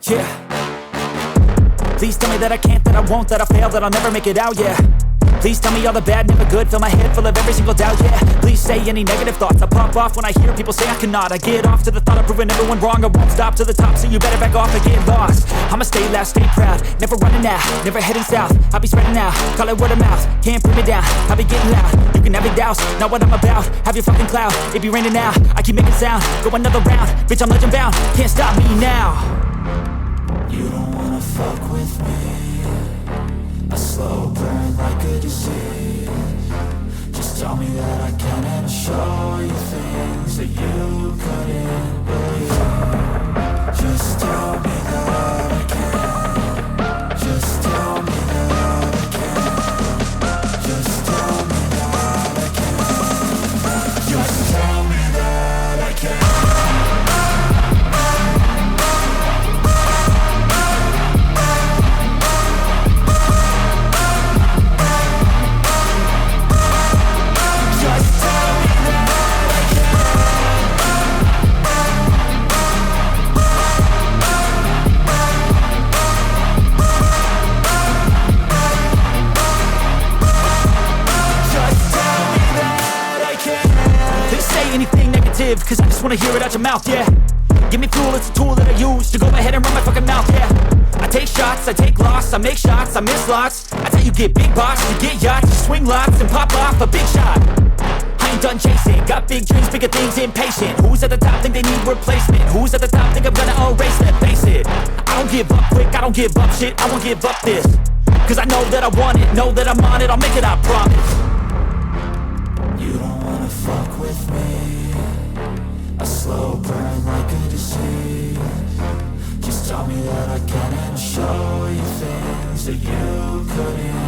Yeah. Please tell me that I can't, that I won't, that I fail, that I'll never make it out, yeah. Please tell me all the bad, never good, fill my head full of every single doubt, yeah. Please say any negative thoughts, I pop off when I hear people say I cannot. I get off to the thought of proving everyone wrong, I won't stop to the top, so you better back off and get lost. I'ma stay loud, stay proud, never running out, never heading south. I'll be spreading out, call it word of mouth, can't put me down, I'll be getting loud. You can have your doubts, not what I'm about, have your fucking clout, it be raining now, I keep making sound, go another round, bitch I'm legend bound, can't stop me now. You don't wanna fuck with me, a slow burn like a disease. Just tell me that I can and I'll show you things that you couldn't believe. Just tell me that I can. Just tell me that I can. Just tell me that I can. Just tell me that I can. Anything negative, cause I just wanna hear it out your mouth, yeah. Give me fuel, it's a tool that I use to go ahead and run my fucking mouth, yeah. I take shots, I take loss, I make shots, I miss lots. That's how you get big box, you get yachts, you swing lots and pop off a big shot. I ain't done chasing, got big dreams, bigger things, impatient. Who's at the top think they need replacement? Who's at the top think I'm gonna erase that? Face it, I don't give up quick, I don't give up shit, I won't give up this. Cause I know that I want it, know that I'm on it, I'll make it, I promise. You don't wanna fuck with me, a slow burn like a disease. Just tell me that I can and I'll show you things that you couldn't